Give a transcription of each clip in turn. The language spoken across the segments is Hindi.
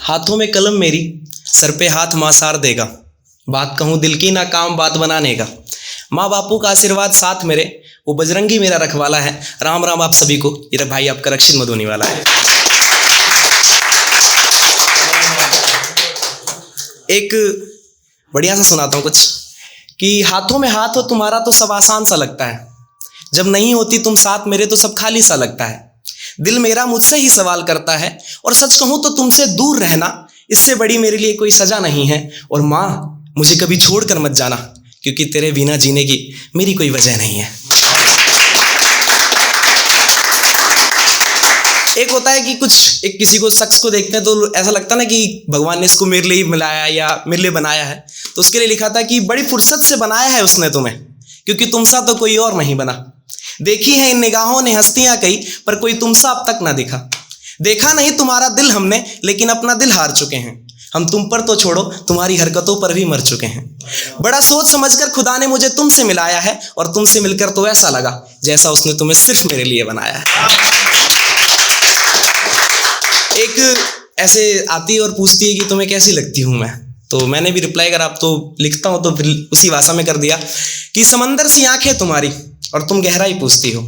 हाथों में कलम मेरी, सर पे हाथ माँ सार देगा। बात कहूँ दिल की ना काम बात बनाने का। माँ बापू का आशीर्वाद साथ मेरे, वो बजरंगी मेरा रखवाला है। राम राम आप सभी को। ये भाई आपका रक्षित मधुनी वाला है। एक बढ़िया सा सुनाता हूँ कुछ कि हाथों में हाथ हो तुम्हारा तो सब आसान सा लगता है, जब नहीं होती तुम साथ मेरे तो सब खाली सा लगता है। दिल मेरा मुझसे ही सवाल करता है, और सच कहूँ तो तुमसे दूर रहना इससे बड़ी मेरे लिए कोई सजा नहीं है। और माँ मुझे कभी छोड़कर मत जाना, क्योंकि तेरे बिना जीने की मेरी कोई वजह नहीं है। एक होता है कि एक किसी को शख्स को देखते हैं तो ऐसा लगता है ना कि भगवान ने इसको मेरे लिए मिलाया या मेरे लिए बनाया है। तो उसके लिए लिखा था कि बड़ी फुर्सत से बनाया है उसने तुम्हें, क्योंकि तुमसा तो कोई और नहीं बना। देखी है इन निगाहों ने हस्तियां कई, पर कोई तुमसा अब तक ना दिखा। देखा नहीं तुम्हारा दिल हमने, लेकिन अपना दिल हार चुके हैं। हम तुम पर तो छोड़ो, तुम्हारी हरकतों पर भी मर चुके हैं। बड़ा सोच समझकर खुदा ने मुझे तुमसे मिलाया है, और तुमसे मिलकर तो ऐसा लगा जैसा उसने तुम्हें सिर्फ मेरे लिए बनाया है। एक ऐसे आती है और पूछती है कि तुम्हें कैसी लगती हूँ मैं। तो मैंने भी रिप्लाई कर, आप तो लिखता हूँ तो फिर उसी भाषा में कर दिया कि समंदर सी आंखें तुम्हारी और तुम गहराई पूछती हो।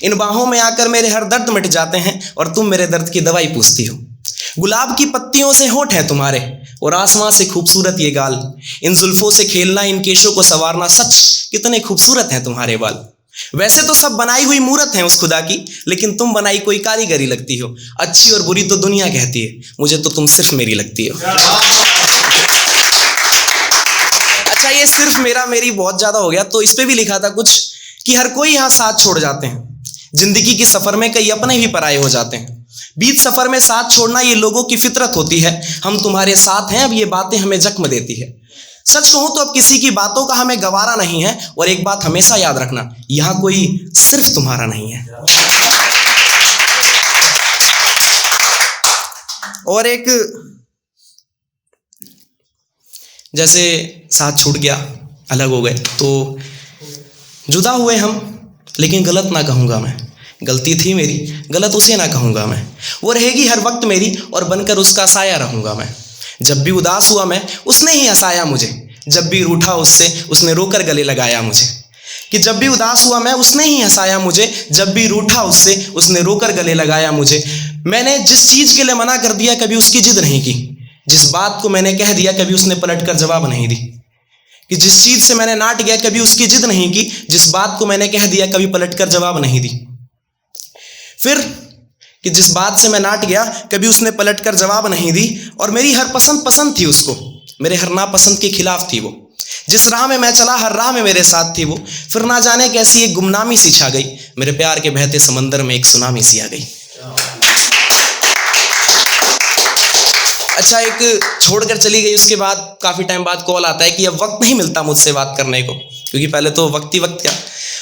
इन बाहों में आकर मेरे हर दर्द मिट जाते हैं, और तुम मेरे दर्द की दवाई पूछती हो। गुलाब की पत्तियों से होठ हैं तुम्हारे, और आसमां से खूबसूरत ये गाल। इन जुल्फों से खेलना, इन केशों को संवारना, सच कितने खूबसूरत हैं तुम्हारे बाल। वैसे तो सब बनाई हुई मूरत है उस खुदा की, लेकिन तुम बनाई कोई कारीगरी लगती हो। अच्छी और बुरी तो दुनिया कहती है, मुझे तो तुम सिर्फ मेरी लगती हो। अच्छा, ये सिर्फ मेरी बहुत ज्यादा हो गया। तो इस पे भी लिखा था कुछ कि हर कोई यहाँ साथ छोड़ जाते हैं। जिंदगी के सफर में कई अपने भी पराये हो जाते हैं। बीच सफर में साथ छोड़ना ये लोगों की फितरत होती है। हम तुम्हारे साथ हैं, अब ये बातें हमें जख्म देती है। सच कहूं तो अब किसी की बातों का हमें गवारा नहीं है, और एक बात हमेशा याद रखना, यहां कोई सिर्फ तुम्हारा नहीं है। और एक जैसे साथ छूट गया, अलग हो गए, तो जुदा हुए हम, लेकिन गलत ना कहूंगा मैं। गलती थी मेरी, गलत उसे ना कहूंगा मैं। वो रहेगी हर वक्त मेरी, और बनकर उसका साया रहूंगा मैं। जब भी उदास हुआ मैं, उसने ही हंसाया मुझे। जब भी रूठा उससे, उसने रोकर गले लगाया मुझे। कि जब भी उदास हुआ मैं, उसने ही हंसाया मुझे। जब भी रूठा उससे, उसने रोकर गले लगाया मुझे। मैंने जिस चीज के लिए मना कर दिया, कभी उसकी जिद नहीं की। जिस बात को मैंने कह दिया, कभी उसने पलटकर जवाब नहीं दी। कि जिस चीज से मैंने नाट गया, कभी उसकी जिद नहीं की। जिस बात को मैंने कह दिया, कभी पलटकर जवाब नहीं दी। फिर कि जिस बात से मैं नाट गया, कभी उसने पलटकर जवाब नहीं दी। और मेरी हर पसंद पसंद थी उसको, मेरे हर नापसंद के खिलाफ थी वो। जिस राह में मैं चला, हर राह में मेरे साथ थी वो। फिर ना जाने कैसी एक गुमनामी सी छा गई, मेरे प्यार के बहते समंदर में एक सुनामी सी आ गई। अच्छा, एक छोड़कर चली गई, उसके बाद काफी टाइम बाद कॉल आता है कि अब वक्त नहीं मिलता मुझसे बात करने को, क्योंकि पहले तो वक्त ही वक्त क्या।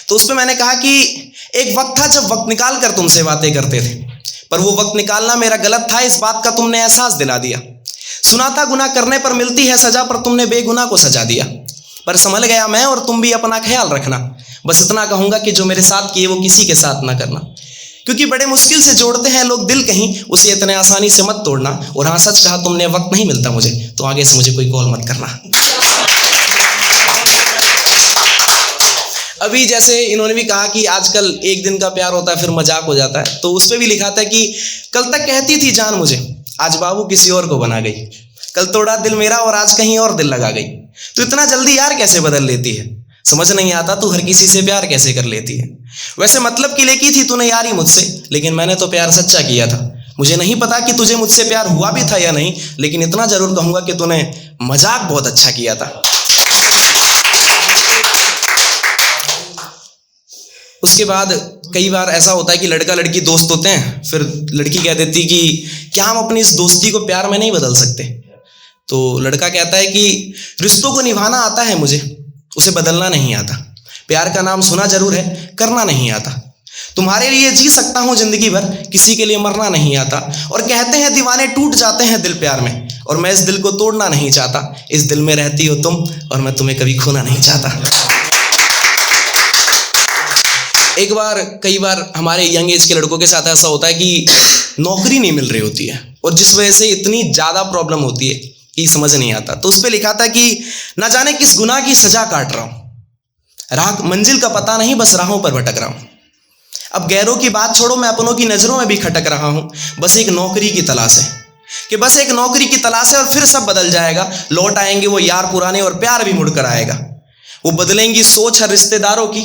तो उस पर मैंने कहा कि एक वक्त था जब वक्त निकाल कर तुमसे बातें करते थे, पर वो वक्त निकालना मेरा गलत था, इस बात का तुमने एहसास दिला दिया। सुना था गुनाह करने पर मिलती है सजा, पर तुमने बेगुनाह को सजा दिया। पर संभल गया मैं, और तुम भी अपना ख्याल रखना। बस इतना कहूंगा कि जो मेरे साथ किए वो किसी के साथ ना करना, क्योंकि बड़े मुश्किल से जोड़ते हैं लोग दिल कहीं, उसे इतने आसानी से मत तोड़ना। और हाँ, सच कहा तुमने, वक्त नहीं मिलता मुझे, तो आगे से मुझे कोई कॉल मत करना। अभी जैसे इन्होंने भी कहा कि आजकल एक दिन का प्यार होता है फिर मजाक हो जाता है, तो उस पर भी लिखा था कि कल तक कहती थी जान मुझे, आज बाबू किसी और को बना गई। कल तोड़ा दिल मेरा और आज कहीं और दिल लगा गई। तो इतना जल्दी यार कैसे बदल लेती है, समझ नहीं आता तू हर किसी से प्यार कैसे कर लेती है। वैसे मतलब की लेकी थी तूने यारी मुझसे, लेकिन मैंने तो प्यार सच्चा किया था। मुझे नहीं पता कि तुझे मुझसे प्यार हुआ भी था या नहीं, लेकिन इतना जरूर कहूंगा कि तूने मजाक बहुत अच्छा किया था। उसके बाद कई बार ऐसा होता है कि लड़का लड़की दोस्त होते हैं, फिर लड़की कह देती कि क्या हम अपनी इस दोस्ती को प्यार में नहीं बदल सकते। तो लड़का कहता है कि रिश्तों को निभाना आता है मुझे, उसे बदलना नहीं आता। प्यार का नाम सुना जरूर है, करना नहीं आता। तुम्हारे लिए जी सकता हूं जिंदगी भर, किसी के लिए मरना नहीं आता। और कहते हैं दीवाने टूट जाते हैं दिल प्यार में, और मैं इस दिल को तोड़ना नहीं चाहता। इस दिल में रहती हो तुम, और मैं तुम्हें कभी खोना नहीं चाहता। कई बार हमारे यंग एज के लड़कों के साथ ऐसा होता है कि नौकरी नहीं मिल रही होती है, और जिस वजह से इतनी ज़्यादा प्रॉब्लम होती है कि समझ नहीं आता। तो उस पर लिखा था कि ना जाने किस गुनाह की सजा काट रहा हूँ, राह मंजिल का पता नहीं, बस राहों पर भटक रहा हूँ। अब गैरों की बात छोड़ो, मैं अपनों की नज़रों में भी खटक रहा हूँ, बस एक नौकरी की तलाश है, कि बस एक नौकरी की तलाश है और फिर सब बदल जाएगा। लौट आएंगे वो यार पुराने और प्यार भी मुड़कर आएगा। वो बदलेंगी सोच हर रिश्तेदारों की,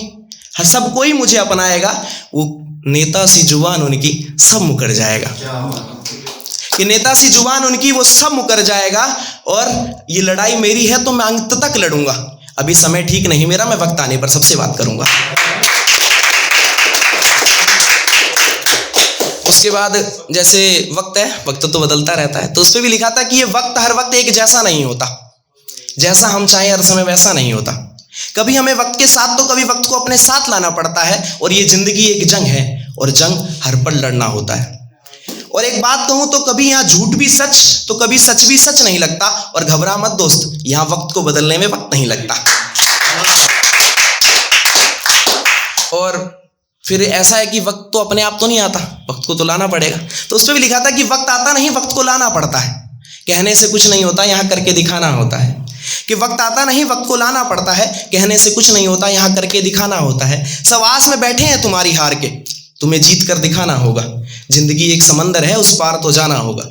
हर सब कोई मुझे अपनाएगा। वो नेता सी जुबान उनकी सब मुकर जाएगा, कि नेता सी जुबान उनकी वो सब मुकर जाएगा। और ये लड़ाई मेरी है तो मैं अंत तक लड़ूंगा। अभी समय ठीक नहीं मेरा, मैं वक्त आने पर सबसे बात करूंगा। उसके बाद जैसे वक्त है, वक्त तो बदलता रहता है, तो उस पर भी लिखा था कि ये वक्त हर वक्त एक जैसा नहीं होता, जैसा हम चाहें हर समय वैसा नहीं होता। कभी हमें वक्त के साथ तो कभी वक्त को अपने साथ लाना पड़ता है। और ये जिंदगी एक जंग है और जंग हर पल लड़ना होता है। और एक बात कहूं तो कभी यहाँ झूठ भी सच तो कभी सच भी सच नहीं लगता। और घबरा मत दोस्त, यहाँ वक्त को बदलने में वक्त नहीं लगता। और फिर ऐसा है कि वक्त तो अपने आप तो नहीं आता, वक्त को तो लाना पड़ेगा। तो उस पर भी लिखा था कि वक्त आता नहीं, वक्त को लाना पड़ता है। कहने से कुछ नहीं होता, यहाँ करके दिखाना होता है। कि वक्त आता नहीं, वक्त को लाना पड़ता है। कहने से कुछ नहीं होता, यहाँ करके दिखाना होता है। सब आस में बैठे हैं तुम्हारी हार के, तुम्हें जीत कर दिखाना होगा। जिंदगी एक समंदर है, उस पार तो जाना होगा।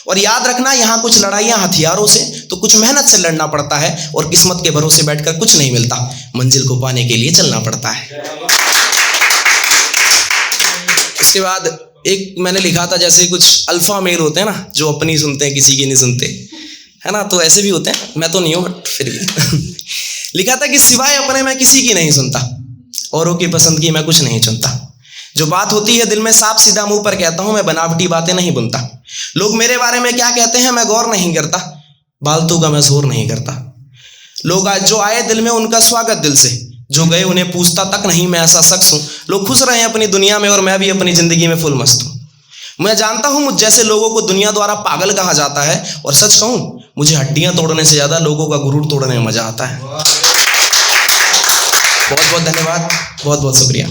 और याद रखना, यहाँ कुछ लड़ाइयाँ हथियारों से तो कुछ मेहनत से लड़ना पड़ता है। और किस्मत के भरोसे बैठकर कुछ नहीं मिलता, मंजिल को पाने के लिए चलना पड़ता है। इसके बाद एक मैंने लिखा था, जैसे कुछ अल्फा मेल होते हैं ना, जो अपनी सुनते हैं, किसी की नहीं सुनते, है ना। तो ऐसे भी होते हैं, मैं तो नहीं हूँ बट फिर भी लिखा था कि सिवाय अपने मैं किसी की नहीं सुनता, औरों की पसंद की मैं कुछ नहीं चुनता। जो बात होती है दिल में साफ सीधा मुंह पर कहता हूँ, मैं बनावटी बातें नहीं बुनता। लोग मेरे बारे में क्या कहते हैं मैं गौर नहीं करता, फालतू का मैं शोर नहीं करता। लोग आज जो आए दिल में उनका स्वागत दिल से, जो गए उन्हें पूछता तक नहीं, मैं ऐसा शख्स हूँ। लोग खुश रहे अपनी दुनिया में और मैं भी अपनी जिंदगी में फुल मस्त हूँ। मैं जानता हूँ मुझ जैसे लोगों को दुनिया द्वारा पागल कहा जाता है। और सच कहूँ, मुझे हड्डियां तोड़ने से ज्यादा लोगों का गुरूर तोड़ने में मजा आता है। बहुत बहुत धन्यवाद, बहुत बहुत शुक्रिया।